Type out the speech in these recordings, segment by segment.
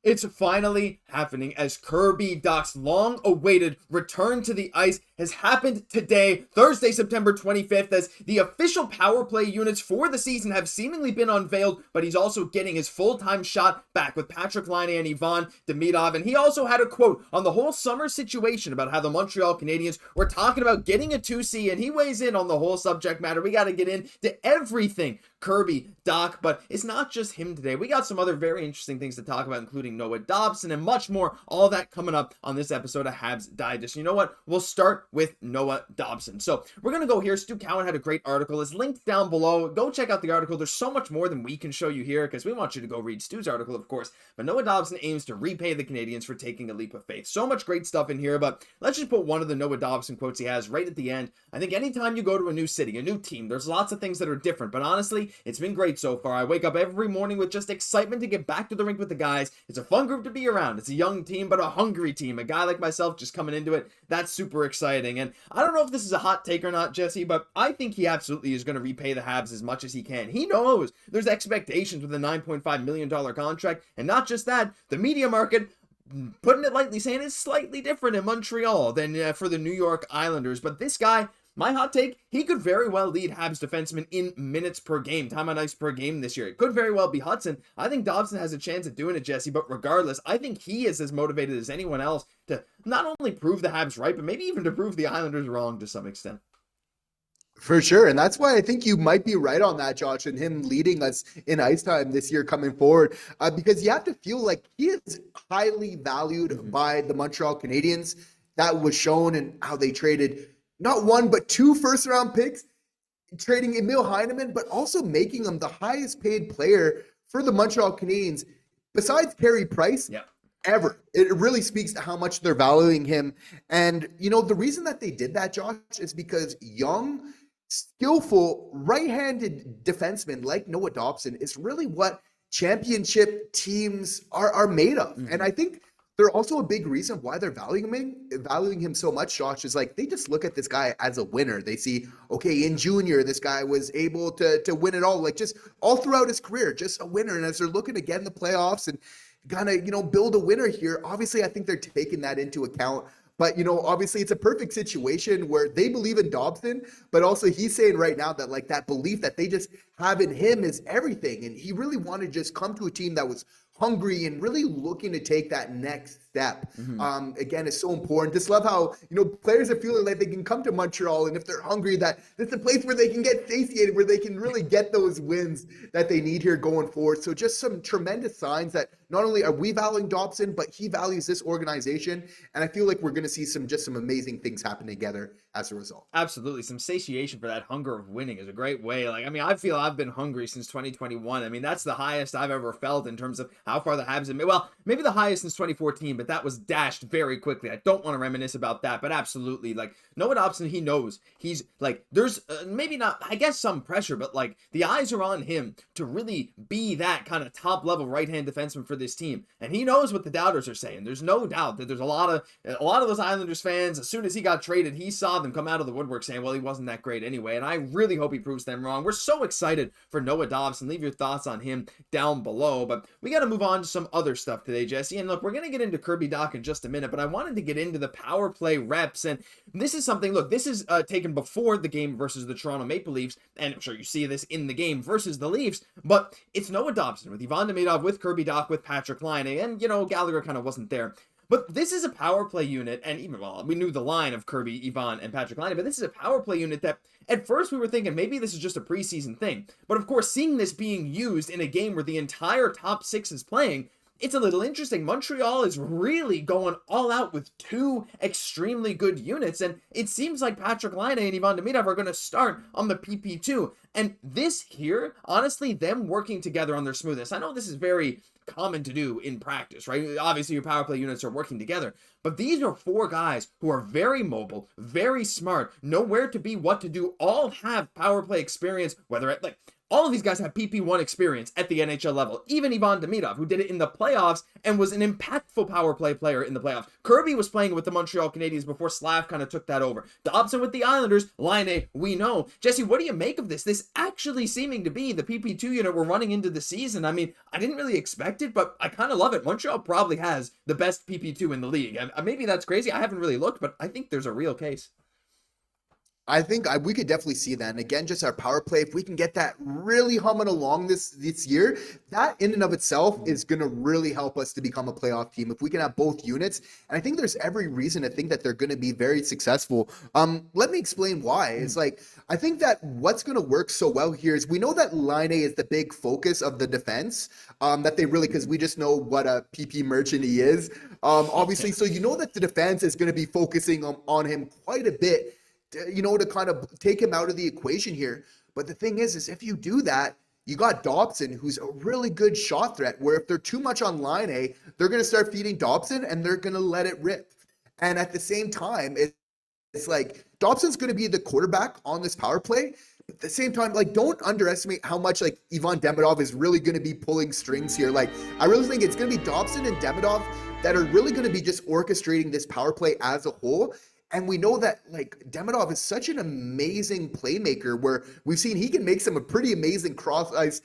It's finally happening as Kirby Dach's long-awaited return to the ice has happened today, Thursday, September 25th, as the official power play units for the season have seemingly been unveiled, but he's also getting his full-time shot back with Patrik Laine and Ivan Demidov, and he also had a quote on the whole summer situation about how the Montreal Canadiens were talking about getting a 2C, and he weighs in on the whole subject matter. We got to get into everything Kirby Dach, but it's not just him today. We got some other very interesting things to talk about, including Noah Dobson and much more. All that coming up on this episode of Habs Digest. You know what? We'll start with Noah Dobson. So we're going to go here. Stu Cowan had a great article. It's linked down below. Go check out the article. There's so much more than we can show you here because we want you to go read Stu's article, of course. But Noah Dobson aims to repay the Canadiens for taking a leap of faith. So much great stuff in here, but let's just put one of the Noah Dobson quotes he has right at the end. I think anytime you go to a new city, a new team, there's lots of things that are different, but honestly, it's been great so far. I wake up every morning with just excitement to get back to the rink with the guys. It's a fun group to be around. It's a young team, but a hungry team. A guy like myself just coming into it, that's super exciting. And I don't know if this is a hot take or not, Jesse, but I think he absolutely is going to repay the Habs as much as he can. He knows there's expectations with a $9.5 million contract, and not just that, the media market, putting it lightly, saying it's slightly different in Montreal than for the New York Islanders. But this guy, my hot take, he could very well lead Habs defensemen in minutes per game, time on ice per game this year. It could very well be Hutson. I think Dobson has a chance at doing it, Jesse, but regardless, I think he is as motivated as anyone else to not only prove the Habs right, but maybe even to prove the Islanders wrong to some extent. For sure. And that's why I think you might be right on that, Josh, and him leading us in ice time this year coming forward, because you have to feel like he is highly valued by the Montreal Canadiens. That was shown in how they traded not one, but 2 first-round picks, trading Emil Heineman, but also making him the highest-paid player for the Montreal Canadiens, besides Carey Price, ever. It really speaks to how much they're valuing him. And, you know, the reason that they did that, Josh, is because young, skillful, right-handed defensemen like Noah Dobson is really what championship teams are made of. And I think they're also a big reason why they're valuing him so much, Josh, is like they just look at this guy as a winner. They see, okay, in junior, this guy was able to win it all, like just all throughout his career, just a winner. And as they're looking to get in the playoffs and kind of, you know, build a winner here, obviously I think they're taking that into account. But, you know, obviously it's a perfect situation where they believe in Dobson, but also he's saying right now that like that belief that they just have in him is everything. And he really wanted to just come to a team that was hungry and really looking to take that next step. Again, it's so important. Just love how, you know, players are feeling like they can come to Montreal, and if they're hungry, that it's a place where they can get satiated, where they can really get those wins that they need here going forward. So just some tremendous signs that not only are we valuing Dobson, but he values this organization. And I feel like we're going to see some amazing things happen together as a result. Absolutely. Some satiation for that hunger of winning is a great way. Like, I mean, I feel I've been hungry since 2021. I mean, that's the highest I've ever felt in terms of how far the Habs have made. Well, maybe the highest since 2014, but that was dashed very quickly. I don't want to reminisce about that, but absolutely. Like, Noah Dobson, he knows he's like, there's maybe not, I guess some pressure, but like the eyes are on him to really be that kind of top level right-hand defenseman for this team. And he knows what the doubters are saying. There's no doubt that there's a lot of those Islanders fans, as soon as he got traded, he saw them come out of the woodwork saying, well, he wasn't that great anyway. And I really hope he proves them wrong. We're so excited for Noah Dobson. Leave your thoughts on him down below, but we got to move on to some other stuff today, Jesse. And look, we're going to get into Kirby Dach in just a minute, but I wanted to get into the power play reps. And this is something, look, this is taken before the game versus the Toronto Maple Leafs. And I'm sure you see this in the game versus the Leafs, but it's Noah Dobson with Ivan Demidov, with Kirby Dach, with Patrik Laine. And, you know, Gallagher kind of wasn't there. But this is a power play unit, and even, well, we knew the line of Kirby, Ivan, and Patrik Laine, but this is a power play unit that, at first we were thinking maybe this is just a preseason thing. But of course, seeing this being used in a game where the entire top 6 is playing, it's a little interesting. Montreal is really going all out with 2 extremely good units, and it seems like Patrik Laine and Ivan Demidov are going to start on the PP2. And this here, honestly, them working together on their smoothness. I know this is very common to do in practice, right? Obviously, your power play units are working together, but these are 4 guys who are very mobile, very smart, know where to be, what to do, all have power play experience, whether at like all of these guys have PP1 experience at the NHL level. Even Ivan Demidov, who did it in the playoffs and was an impactful power play player in the playoffs. Kirby was playing with the Montreal Canadiens before Slav kind of took that over. Dobson with the Islanders, Laine, we know. Jesse, what do you make of this? This actually seeming to be the PP2 unit we're running into the season. I mean, I didn't really expect it, but I kind of love it. Montreal probably has the best PP2 in the league. And maybe that's crazy. I haven't really looked, but I think there's a real case. I think we could definitely see that. And again, just our power play, if we can get that really humming along this year, that in and of itself is going to really help us to become a playoff team. If we can have both units, and I think there's every reason to think that they're going to be very successful. Let me explain why. It's like, I think that what's going to work so well here is we know that Laine is the big focus of the defense, that they really, because we just know what a PP merchant he is. Obviously, so you know that the defense is going to be focusing on him quite a bit, to kind of take him out of the equation here. But the thing is if you do that, you got Dobson, who's a really good shot threat, where if they're too much on line A, they're going to start feeding Dobson and they're going to let it rip. And at the same time, it's like Dobson's going to be the quarterback on this power play. But at the same time, like, don't underestimate how much like Ivan Demidov is really going to be pulling strings here. Like, I really think it's going to be Dobson and Demidov that are really going to be just orchestrating this power play as a whole. And we know that like Demidov is such an amazing playmaker, where we've seen he can make some pretty amazing cross ice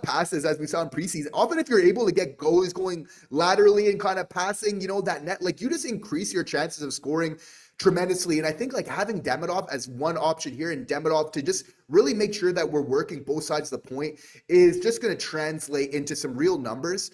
passes, as we saw in preseason. Often if you're able to get goals going laterally and kind of passing, that net, like, you just increase your chances of scoring tremendously. And I think like having Demidov as one option here, and Demidov to just really make sure that we're working both sides of the point, is just going to translate into some real numbers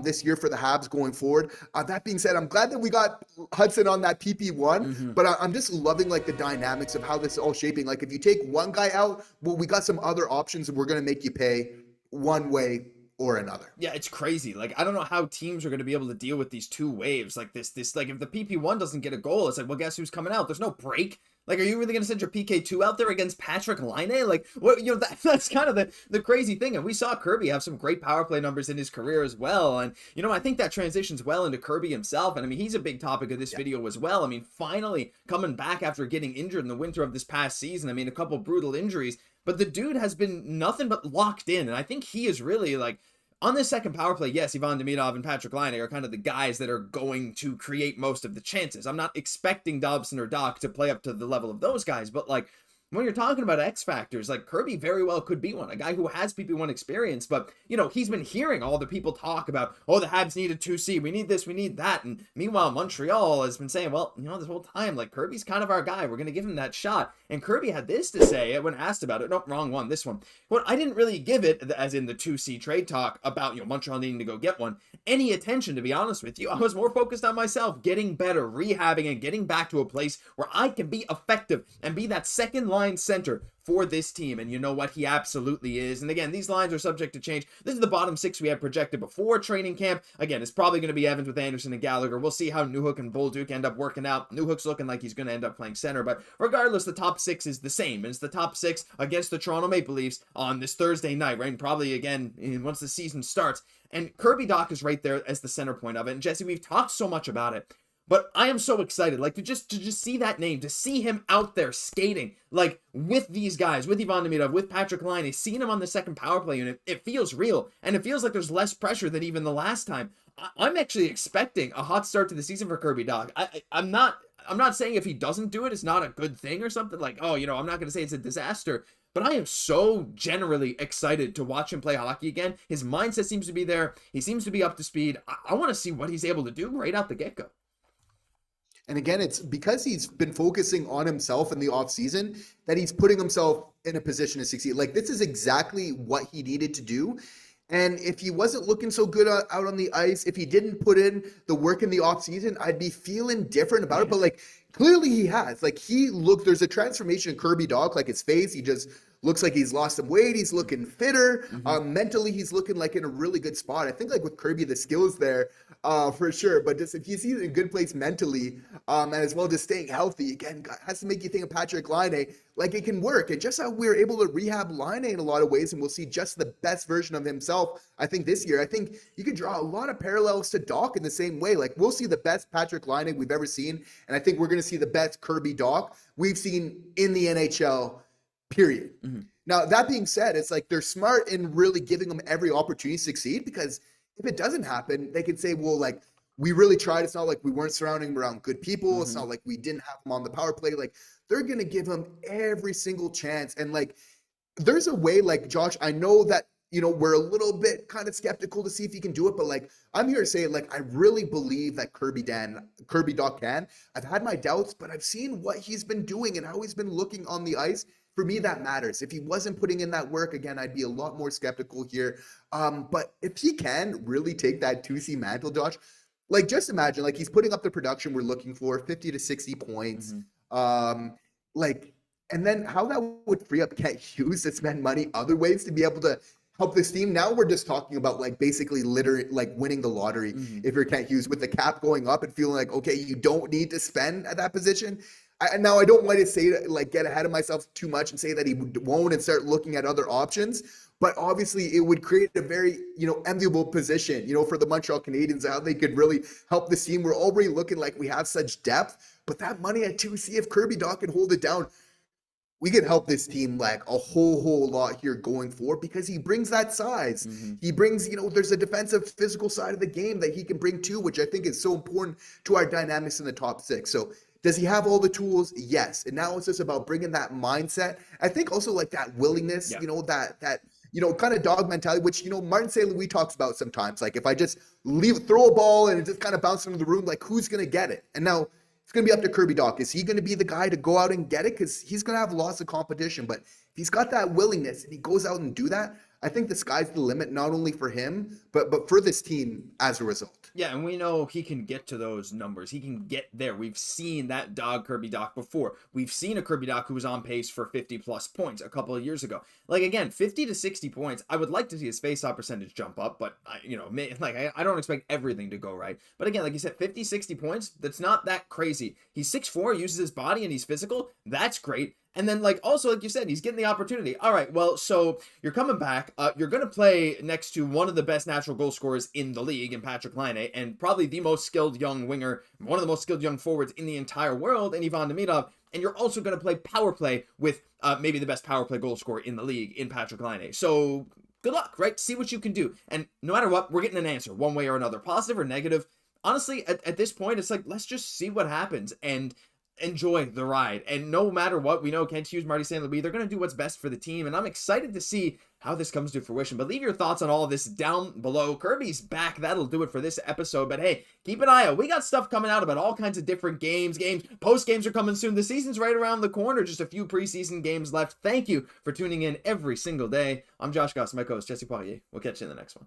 this year for the Habs going forward. That being said, I'm glad that we got Hutson on that PP1, but I'm just loving like the dynamics of how this is all shaping. Like, if you take one guy out, well, we got some other options and we're going to make you pay one way or another. Yeah, it's crazy. Like, I don't know how teams are going to be able to deal with these two waves like this. Like, if the PP1 doesn't get a goal, it's like, well, guess who's coming out? There's no break. Like, are you really going to send your PK2 out there against Patrick Laine? Like, what, that's kind of the crazy thing. And we saw Kirby have some great power play numbers in his career as well. And, I think that transitions well into Kirby himself. And I mean, he's a big topic of this video as well. I mean, finally coming back after getting injured in the winter of this past season. I mean, a couple brutal injuries, but the dude has been nothing but locked in. And I think he is really like, on this second power play, yes, Ivan Demidov and Patrick Laine are kind of the guys that are going to create most of the chances. I'm not expecting Dobson or Dach to play up to the level of those guys, but like, when you're talking about X factors, like, Kirby very well could be one, a guy who has PP1 experience, but, he's been hearing all the people talk about, oh, the Habs need a 2C, we need this, we need that, and meanwhile, Montreal has been saying, well, this whole time, like, Kirby's kind of our guy, we're going to give him that shot, and Kirby had this to say when asked about it, no, wrong one, this one, well, I didn't really give it, as in the 2C trade talk, about, Montreal needing to go get one, any attention, to be honest with you. I was more focused on myself, getting better, rehabbing, and getting back to a place where I can be effective, and be that second line center for this team. And you know what? He absolutely is. And again, these lines are subject to change. This is the bottom six we had projected before training camp. Again, it's probably going to be Evans with Anderson and Gallagher. We'll see how Newhook and Bolduc end up working out. Newhook's looking like he's going to end up playing center, but regardless, the top six is the same. And it's the top six against the Toronto Maple Leafs on this Thursday night, right? And probably again, once the season starts. And Kirby Dach is right there as the center point of it. And Jesse, we've talked so much about it, but I am so excited, like, to just see that name, to see him out there skating, like, with these guys, with Ivan Demidov, with Patrick Laine, seeing him on the second power play unit. It feels real, and it feels like there's less pressure than even the last time. I'm actually expecting a hot start to the season for Kirby Dach. I'm not saying if he doesn't do it, it's not a good thing or something. Like, oh, I'm not going to say it's a disaster, but I am so generally excited to watch him play hockey again. His mindset seems to be there. He seems to be up to speed. I want to see what he's able to do right out the get-go. And again, it's because he's been focusing on himself in the offseason that he's putting himself in a position to succeed. Like, this is exactly what he needed to do. And if he wasn't looking so good out on the ice, if he didn't put in the work in the offseason, I'd be feeling different about it. But like, clearly he has. Like, there's a transformation in Kirby Dach, like his face. He just looks like he's lost some weight. He's looking fitter. Mentally, he's looking like in a really good spot. I think like with Kirby, the skills there for sure. But just if he's in a good place mentally, and as well just staying healthy, again, has to make you think of Patrick Laine. Like, it can work. And just how we're able to rehab Laine in a lot of ways, and we'll see just the best version of himself, I think, this year. I think you could draw a lot of parallels to Dach in the same way. Like, we'll see the best Patrick Laine we've ever seen. And I think we're going to see the best Kirby Dach we've seen in the NHL. Period. Now, that being said, it's like they're smart in really giving them every opportunity to succeed, because if it doesn't happen, they can say, well, like, we really tried. It's not like we weren't surrounding him around good people. It's not like we didn't have him on the power play. Like, they're going to give him every single chance. And like, there's a way, like, Josh, I know that, we're a little bit kind of skeptical to see if he can do it, but like, I'm here to say, like, I really believe that Kirby Dach can. I've had my doubts, but I've seen what he's been doing and how he's been looking on the ice. For me, that matters. If he wasn't putting in that work, again, I'd be a lot more skeptical here. But if he can really take that 2C mantle, Josh, like, just imagine, like, he's putting up the production we're looking for, 50 to 60 points. Like, and then how that would free up Kent Hughes to spend money other ways to be able to help this team. Now we're just talking about, like, basically winning the lottery. If you're Kent Hughes, with the cap going up and feeling like, okay, you don't need to spend at that position. Now, I don't want to say, like, get ahead of myself too much and say that he won't and start looking at other options. But obviously, it would create a very, enviable position, for the Montreal Canadiens, how they could really help this team. We're already looking like we have such depth, but that money at 2C, if Kirby Dach can hold it down, we could help this team like a whole lot here going forward, because he brings that size. He brings, there's a defensive physical side of the game that he can bring too, which I think is so important to our dynamics in the top six. So does he have all the tools? Yes. And now it's just about bringing that mindset. I think also like that willingness, that kind of dog mentality, which, Martin St. Louis talks about sometimes. Like, if I just throw a ball and it just kind of bounces into the room, like, who's going to get it? And now it's going to be up to Kirby Dach. Is he going to be the guy to go out and get it? Because he's going to have lots of competition. But if he's got that willingness and he goes out and do that, I think the sky's the limit, not only for him, but for this team as a result. Yeah, and we know he can get to those numbers. He can get there. We've seen that dog Kirby Dach before. We've seen a Kirby Dach who was on pace for 50-plus points a couple of years ago. Like, again, 50 to 60 points. I would like to see his face-off percentage jump up, but, I don't expect everything to go right. But again, like you said, 50, 60 points, that's not that crazy. He's 6'4", uses his body, and he's physical. That's great. And then, like, also, like you said, he's getting the opportunity. All right, well, so you're coming back. You're going to play next to one of the best natural goal scorers in the league in Patrik Laine, and probably the most skilled young winger, one of the most skilled young forwards in the entire world, in Ivan Demidov. And you're also going to play power play with maybe the best power play goal scorer in the league in Patrik Laine. So good luck, right? See what you can do. And no matter what, we're getting an answer one way or another, positive or negative. Honestly, at this point, it's like, let's just see what happens and enjoy the ride. And no matter what, we know Kent Hughes, Marty St. Louis, they're going to do what's best for the team. And I'm excited to see how this comes to fruition. But leave your thoughts on all of this down below. Kirby's back. That'll do it for this episode. But hey, keep an eye out. We got stuff coming out about all kinds of different games. Post games are coming soon. The season's right around the corner. Just a few preseason games left. Thank you for tuning in every single day. I'm Josh Gosse, my co-host Jesse Poirier. We'll catch you in the next one.